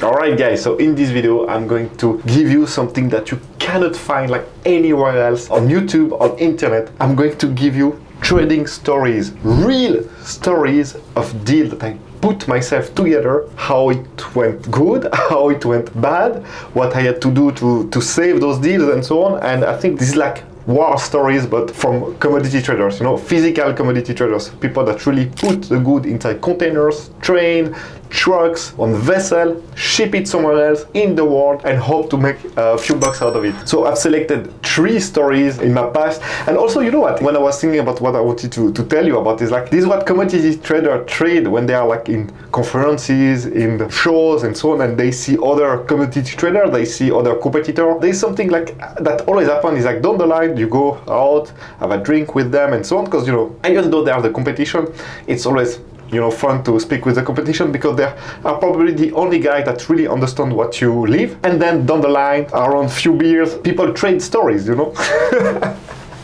Alright guys, so in this video I'm going to give you something that you cannot find like anywhere else on YouTube, on internet. I'm going to give you trading stories, real stories of deals that I put myself together, how it went good, how it went bad, what I had to do to save those deals and so on. And I think this is like war stories, but from commodity traders, you know, physical commodity traders, people that really put the good inside containers, train, trucks, on vessel, ship it somewhere else in the world and hope to make a few bucks out of it. So I've selected 3 stories in my past. And also, you know what, when I was thinking about what I wanted to tell you about is like, this is what commodity traders trade when they are like in conferences, in the shows and so on, and they see other commodity traders, they see other competitors. There's something like that always happens, is like down the line, you go out, have a drink with them and so on, because, you know, even though they are the competition, it's always, you know, fun to speak with the competition because they are probably the only guy that really understand what you live. And then down the line, around few beers, people trade stories, you know.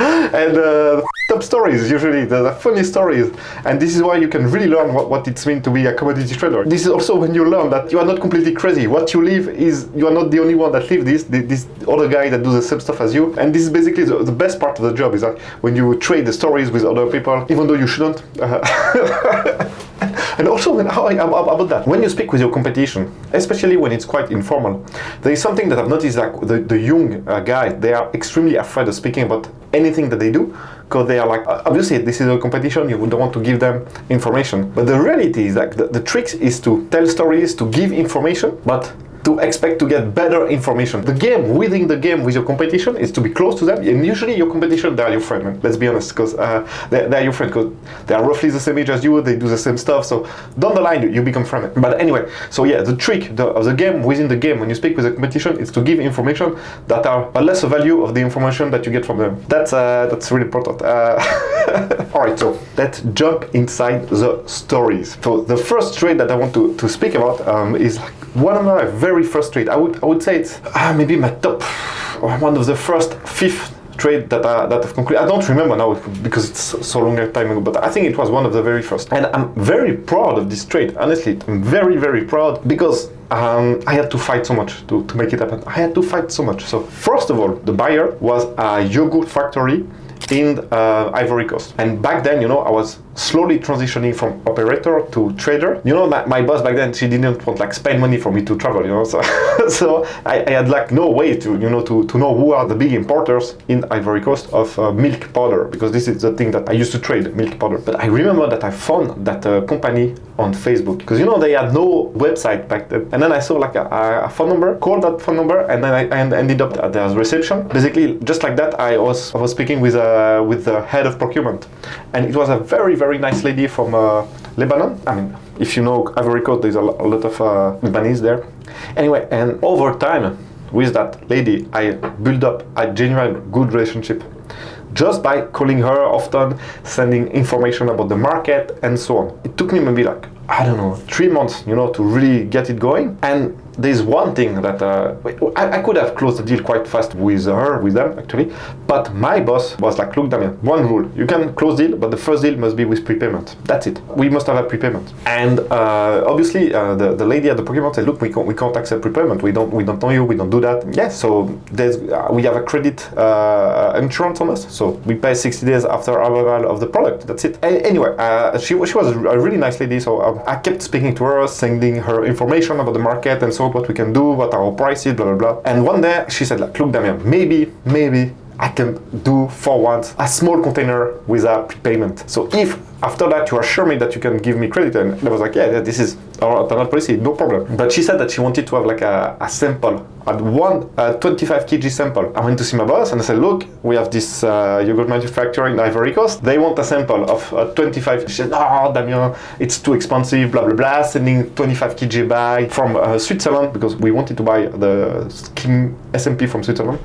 And top stories, usually the funny stories, and this is why you can really learn what it means to be a commodity trader. This is also when you learn that you are not completely crazy. What you live is, you are not the only one that live this other guy that do the same stuff as you. And this is basically the best part of the job, is that when you trade the stories with other people, even though you shouldn't. And also, about that, when you speak with your competition, especially when it's quite informal, there is something that I've noticed, like the young guys, they are extremely afraid of speaking about anything that they do, because they are like, obviously this is a competition, you don't want to give them information. But the reality is like, the trick is to tell stories, to give information, but to expect to get better information. The game, within the game with your competition, is to be close to them, and usually your competition, they are your friend, man. Let's be honest, because they're your friend, because they are roughly the same age as you, they do the same stuff, so down the line you become friends. But anyway, so yeah, the trick of the game, within the game, when you speak with the competition, is to give information that are less value of the information that you get from them. That's really important. Alright, so let's jump inside the stories. So the first trade that I want to speak about is like one of my very first trade. I would say it's maybe my top, or one of the first 5th trade that I've concluded. I don't remember now because it's so long a time ago, but I think it was one of the very first. And I'm very proud of this trade. Honestly, I'm very, very proud, because I had to fight so much to make it happen. I had to fight so much. So first of all, the buyer was a yogurt factory in Ivory Coast. And back then, you know, I was slowly transitioning from operator to trader. You know, my boss back then, she didn't want like spend money for me to travel, you know, so so I had like no way to, you know, to know who are the big importers in Ivory Coast of milk powder, because this is the thing that I used to trade, milk powder. But I remember that I found that company on Facebook, because, you know, they had no website back then. And then I saw like a phone number, called that phone number, and then I ended up at their reception. Basically, just like that, I was speaking with the head of procurement, and it was a very, very nice lady from Lebanon. I mean, if you know Ivory Coast, there's a lot of Lebanese there. Anyway, and over time with that lady, I built up a genuine good relationship, just by calling her often, sending information about the market and so on. It took me maybe like, I don't know, 3 months, you know, to really get it going. And there's one thing that I could have closed the deal quite fast with them actually, but my boss was like, look, Damien, one rule, you can close deal, but the first deal must be with prepayment. That's it. We must have a prepayment. And obviously the lady at the procurement said, look, we can't accept prepayment. We don't know you. We don't do that. Yeah. So we have a credit insurance on us. So we pay 60 days after arrival of the product. That's it. Anyway, she was a really nice lady. So I kept speaking to her, sending her information about the market and so on, what we can do, what our price is, blah, blah, blah. And one day she said, like, look, Damien, maybe I can do for once a small container with a prepayment. So if after that you assure me that you can give me credit, and I was like, yeah, this is our internal policy, no problem. But she said that she wanted to have like a sample, at 25 kg sample. I went to see my boss and I said, look, we have this yogurt manufacturer in Ivory Coast. They want a sample of 25. She said, no, Damien, it's too expensive, blah, blah, blah. Sending 25 kg bag from Switzerland, because we wanted to buy the skim SMP from Switzerland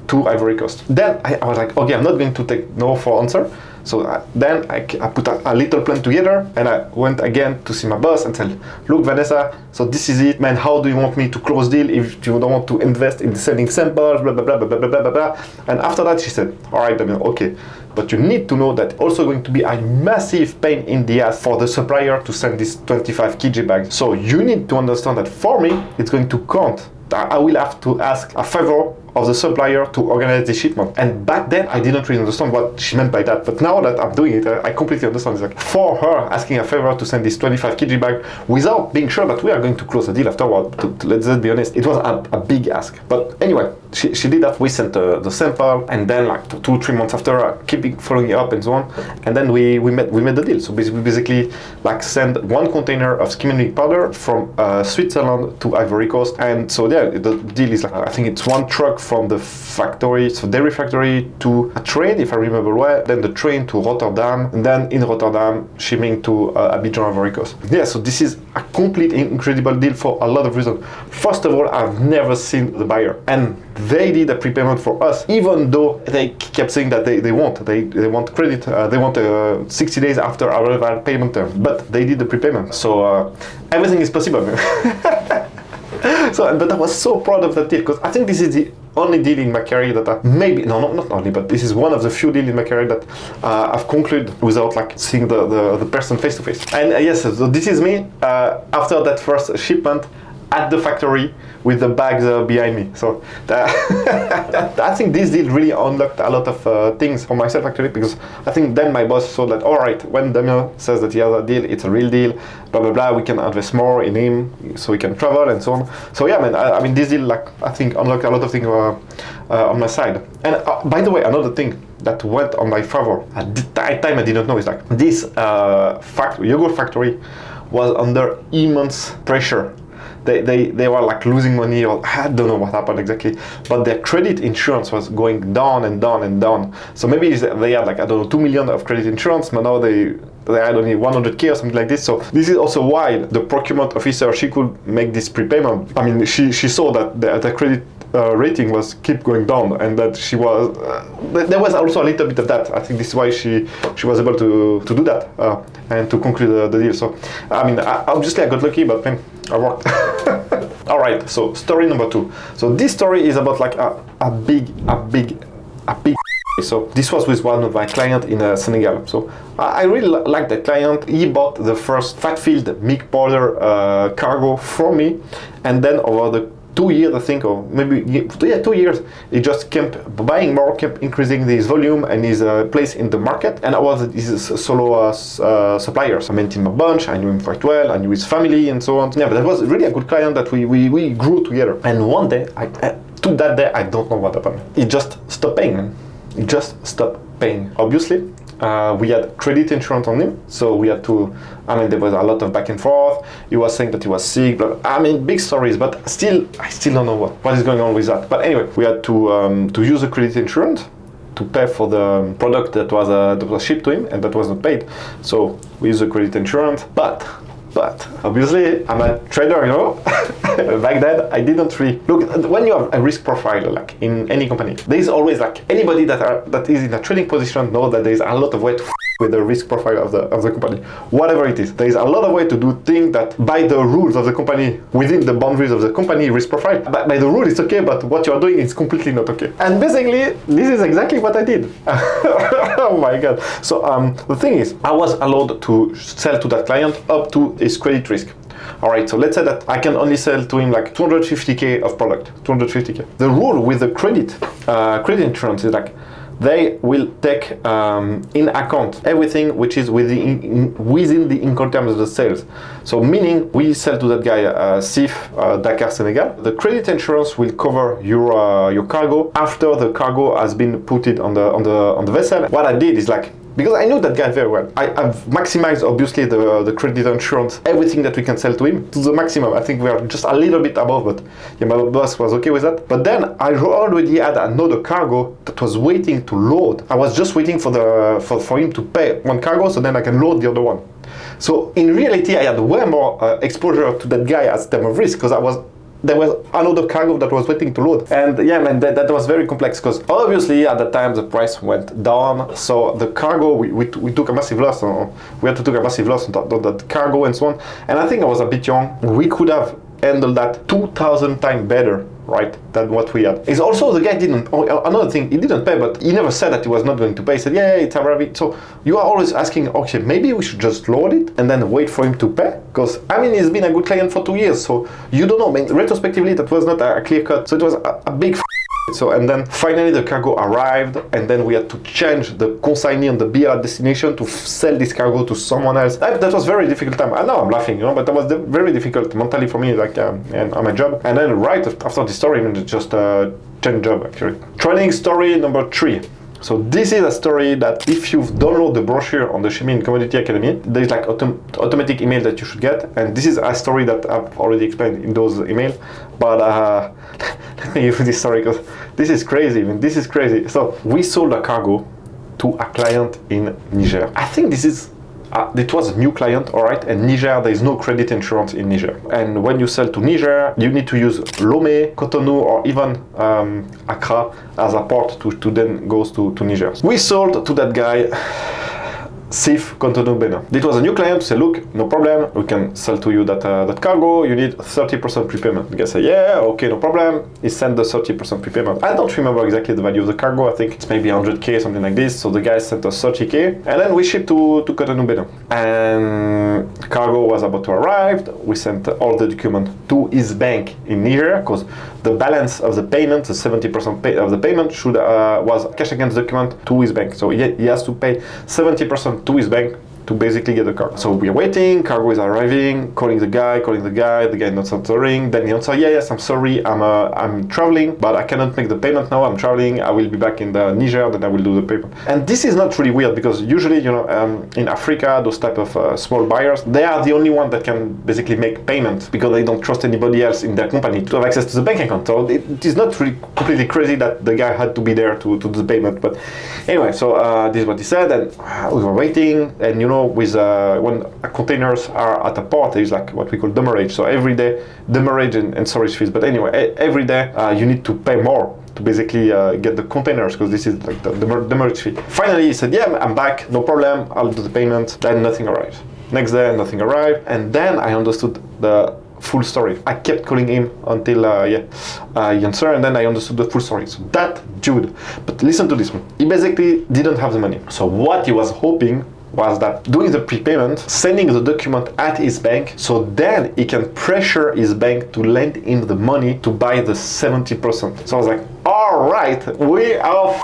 to Ivory Coast. Then I was like, okay, I'm not going to take no for answer. So then I put a little plan together, and I went again to see my boss and said, look, Vanessa, so this is it, man, how do you want me to close deal if you don't want to invest in sending samples, blah, blah, blah, blah, blah, blah, blah, blah. And after that, she said, all right, Damien, okay, but you need to know that also going to be a massive pain in the ass for the supplier to send this 25 kg bag. So you need to understand that for me, it's going to count. I will have to ask a favor of the supplier to organize the shipment. And back then, I didn't really understand what she meant by that. But now that I'm doing it, I completely understand. It's like for her asking a favor to send this 25 kg bag without being sure that we are going to close the deal afterward. Let's be honest, it was a big ask. But anyway, she did that. We sent the sample, and then like 2-3 months after, keeping following up and so on. And then we made the deal. So we basically like send 1 container of skim milk powder from Switzerland to Ivory Coast. And so yeah, the deal is like, I think it's 1 truck from the factory, so dairy factory, to a train, if I remember well, then the train to Rotterdam, and then in Rotterdam, shipping to Abidjan, Ivory Coast. Yeah, so this is a complete incredible deal for a lot of reasons. First of all, I've never seen the buyer, and they did a prepayment for us, even though they kept saying that they want credit, they want 60 days after our payment term, but they did the prepayment. So everything is possible. So, but I was so proud of that deal, because I think this is the only deal in my career that not only, but this is one of the few deals in my career that I've concluded without like seeing the person face to face. And yes, so this is me after that first shipment at the factory with the bags behind me. So I think this deal really unlocked a lot of things for myself actually, because I think then my boss saw that, all right, when Damien says that he has a deal, it's a real deal, blah blah blah, we can invest more in him so we can travel and so on. So yeah, man, I mean this deal, like, I think unlocked a lot of things on my side. And by the way, another thing that went on my favor at the time I didn't know is like this yogurt factory was under immense pressure. They were like losing money, or I don't know what happened exactly, but their credit insurance was going down and down and down. So maybe they had like, I don't know, 2 million of credit insurance, but now they had only 100k or something like this. So this is also why the procurement officer, she could make this prepayment. I mean, she saw that the credit rating was keep going down, and that she was there was also a little bit of that. I think this is why she was able to do that and to conclude the deal. So I mean, obviously I got lucky, but man, I worked. All right, so story number 2. So this story is about like a big. So this was with one of my clients in Senegal. So I really like that client. He bought the first fat-filled milk powder cargo from me, and then over the 2 years, I think, or maybe 2 years, he just kept buying more, kept increasing his volume and his place in the market. And I was his solo supplier. So I met him a bunch. I knew him quite well. I knew his family and so on. Yeah, but that was really a good client that we grew together. And one day, to that day, I don't know what happened. He just stopped paying, man. He just stopped paying. Obviously, we had credit insurance on him, so we had to, I mean, there was a lot of back and forth. He was saying that he was sick, but I mean, big stories, but I still don't know what is going on with that. But anyway, we had to use the credit insurance to pay for the product that was shipped to him and that was not paid. So we used the credit insurance, but obviously I'm a trader, you know. Back then I didn't really look. When you have a risk profile, like in any company, there is always like anybody that is in a trading position know that there is a lot of way to with the risk profile of the company, whatever it is. There is a lot of way to do things that by the rules of the company, within the boundaries of the company risk profile, but by the rule it's okay, but what you are doing is completely not okay. And basically this is exactly what I did. Oh my god. So the thing is, I was allowed to sell to that client up to his credit risk. All right, so let's say that I can only sell to him like 250k of product, 250k. The rule with the credit insurance is like, they will take in account everything which is within the income terms of the sales. So meaning we sell to that guy Sif, Dakar, Senegal. The credit insurance will cover your cargo after the cargo has been put it on the vessel. What I did is like, because I know that guy very well, I've maximized obviously the credit insurance, everything that we can sell to him to the maximum. I think we are just a little bit above, but yeah, my boss was okay with that. But then I already had another cargo that was waiting to load. I was just waiting for him to pay one cargo, so then I can load the other one. So in reality, I had way more exposure to that guy as term of risk, because there was another cargo that was waiting to load. And yeah, man, that was very complex, because obviously at the time the price went down. So the cargo, we took a massive loss. We had to take a massive loss on that cargo and so on. And I think I was a bit young. We could have handled that 2,000 times better right, than what we had. It's also the guy didn't, another thing, he didn't pay, but he never said that he was not going to pay. He said, yeah, it's arriving. So you are always asking, okay, maybe we should just load it and then wait for him to pay. Because, I mean, he's been a good client for 2 years, so you don't know. I mean, retrospectively, that was not a clear cut. So it was a big so, and then finally the cargo arrived, and then we had to change the consignee on the BR destination to sell this cargo to someone else. That was very difficult time. I know I'm laughing, but that was very difficult mentally for me, like and on my job. And then right after the story, just change job actually. Training story number 3. So this is a story that if you download the brochure on the Chemie and Commodity Academy, there is like automatic email that you should get. And this is a story that I've already explained in those emails. But let me give you this story because this is crazy. I mean, this is crazy. So we sold a cargo to a client in Niger. I think this is it was a new client, all right, and Niger, there is no credit insurance in Niger. And when you sell to Niger, you need to use Lomé, Cotonou, or even Accra as a port to then goes to Niger. We sold to that guy Sif Cotonou Benin. It was a new client, say, look, no problem, we can sell to you that cargo, you need 30% prepayment. The guy said, yeah, okay, no problem. He sent the 30% prepayment. I don't remember exactly the value of the cargo, I think it's maybe 100K, something like this. So the guy sent us 30K, and then we shipped to Cotonou Benin. And cargo was about to arrive. We sent all the documents to his bank in Niger, because the balance of the payment, the 70% of the payment was cash against document to his bank. So he has to pay 70% to his bank to basically get the cargo. So we're waiting, cargo is arriving, calling the guy not answering. Then he answers, yes, I'm sorry, I'm traveling, but I cannot make the payment now, I'm traveling, I will be back in the Niger, then I will do the payment. And this is not really weird, because usually, in Africa, those type of small buyers, they are the only one that can basically make payments, because they don't trust anybody else in their company to have access to the bank account. So it is not really completely crazy that the guy had to be there to do the payment. But anyway, so this is what he said, and we were waiting, and with when containers are at a port, there is like what we call demurrage. So every day, demurrage and storage fees. But anyway, every day you need to pay more to basically get the containers, because this is like the demurrage fee. Finally, he said, yeah, I'm back, no problem, I'll do the payment. Then nothing arrived. Next day, nothing arrived. And then I understood the full story. I kept calling him until he answered, and then I understood the full story. So that dude, but listen to this one. He basically didn't have the money. So what he was hoping was that doing the prepayment, sending the document at his bank, so then he can pressure his bank to lend him the money to buy the 70%. So I was like, all right, we are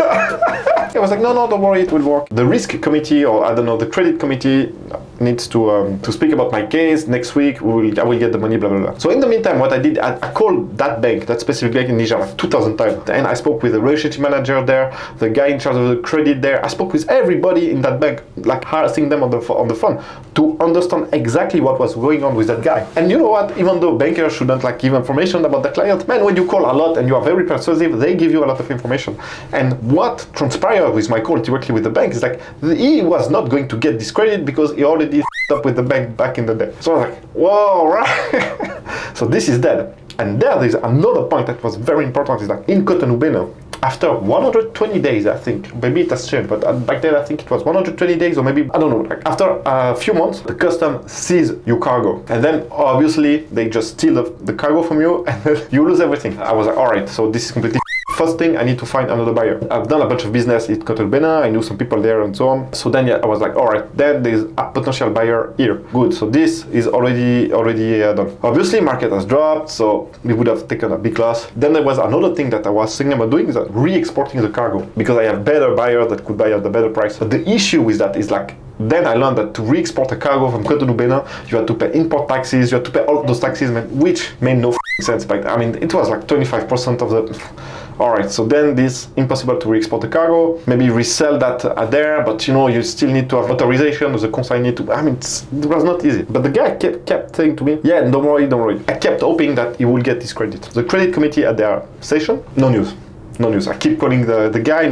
I was like, no, don't worry, it will work. The risk committee, or I don't know, the credit committee needs to speak about my case next week. I will get the money, blah, blah, blah. So in the meantime, what I did, I called that bank, that specific bank in Niger, like 2,000 times. And I spoke with the relationship manager there, the guy in charge of the credit there. I spoke with everybody in that bank, like harassing them on the phone to understand exactly what was going on with that guy. And you know what? Even though bankers shouldn't like give information about the client, man, when you call a lot and you are very persuasive, they give you a lot of information. And what transpired with my call directly with the bank is like, he was not going to get this credit because he already up with the bank back in the day. So I was like, whoa, right? So this is dead. And there's another point that was very important, is that in Cotonou Benin, after 120 days, I think, maybe it has changed, but back then I think it was 120 days, or maybe, I don't know, like after a few months, the custom sees your cargo. And then obviously they just steal the cargo from you, and then you lose everything. I was like, all right, so this is completely first thing, I need to find another buyer. I've done a bunch of business in Cotonou Benin, I knew some people there and so on. So then I was like, all right, then there's a potential buyer here. Good, so this is already done. Obviously, market has dropped, so we would have taken a big loss. Then there was another thing that I was thinking about doing, is that re-exporting the cargo, because I have better buyers that could buy at the better price. But the issue with that is like, then I learned that to re-export a cargo from Cotonou Benin, you had to pay import taxes, you had to pay all those taxes, which made no sense. But I mean, it was like 25% of the... Alright, so then this impossible to re-export the cargo, maybe resell that there, but you still need to have authorization of the consignee to... I mean, it was not easy. But the guy kept saying to me, yeah, don't worry. I kept hoping that he would get this credit. The credit committee at their session, no news. I keep calling the guy,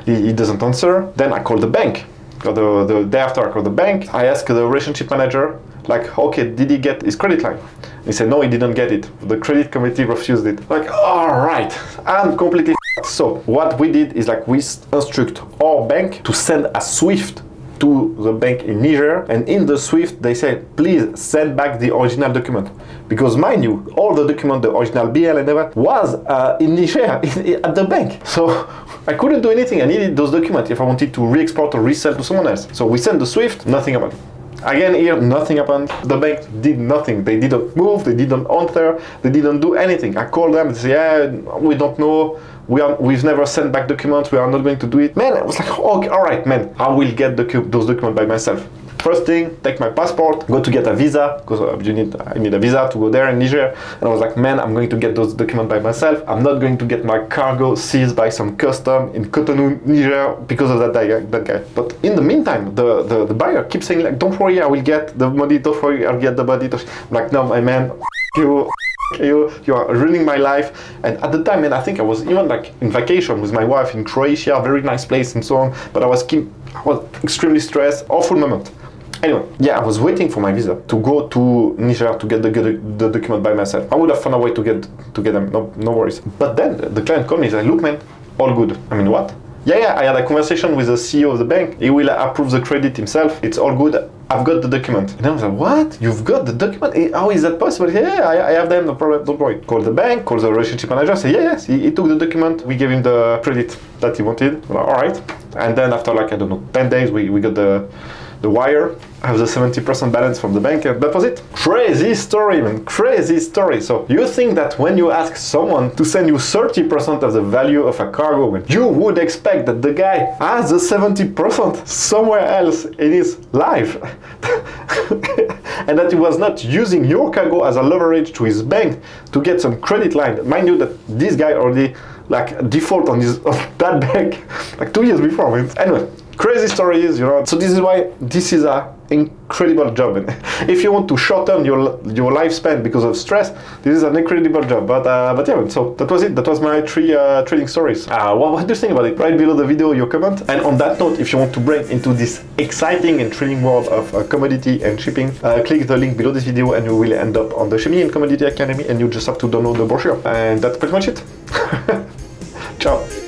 he doesn't answer. Then I call the bank. The day after I called the bank, I asked the relationship manager, like, okay, did he get his credit line? He said, no, he didn't get it. The credit committee refused it. Like, all right, I'm completely So what we did is like, we instruct our bank to send a SWIFT to the bank in Niger, and in the SWIFT they say, please send back the original document. Because mind you, all the document, the original BL and everything, was in Niger at the bank. So I couldn't do anything. I needed those documents if I wanted to re-export or resell to someone else. So we sent the SWIFT, nothing happened. Again here, nothing happened. The bank did nothing. They didn't move, they didn't answer, they didn't do anything. I called them and say, yeah, we don't know. We've never sent back documents, we are not going to do it. Man, I was like, okay, all right, man, I will get those documents by myself. First thing, take my passport, go to get a visa, because I need a visa to go there in Niger. And I was like, man, I'm going to get those documents by myself. I'm not going to get my cargo seized by some custom in Cotonou, Niger, because of that guy. But in the meantime, the buyer keeps saying, like, don't worry, I will get the money, don't worry, I'll get the money. I'm like, no, my man, you are ruining my life. And at the time, man, I think I was even like in vacation with my wife in Croatia, very nice place and so on, but I was extremely stressed, awful moment. Anyway, yeah, I was waiting for my visa to go to Niger to get the document by myself. I would have found a way to get them, no worries. But then the client called me, he's like, look, man, all good. I mean, what? Yeah, I had a conversation with the CEO of the bank. He will approve the credit himself. It's all good. I've got the document. And I was like, what? You've got the document? How is that possible? Yeah, I have them, no problem, don't worry. Call the bank, call the relationship manager, say, yes, he took the document. We gave him the credit that he wanted. Like, all right. And then after like, I don't know, 10 days, we got the wire. I have the 70% balance from the bank, and that was it. Crazy story, man, crazy story. So you think that when you ask someone to send you 30% of the value of a cargo, man, you would expect that the guy has the 70% somewhere else in his life. And that he was not using your cargo as a leverage to his bank to get some credit line. Mind you that this guy already like default on that bank like 2 years before, man. Anyway, crazy stories, you know. So this is why this is a incredible job. And if you want to shorten your lifespan because of stress, this is an incredible job. But yeah, so that was it. That was my three trading stories. What do you think about it? Right below the video, your comment. And on that note, if you want to break into this exciting and thrilling world of commodity and shipping, click the link below this video and you will end up on the Shipping and Commodity Academy, and you just have to download the brochure. And that's pretty much it. Ciao.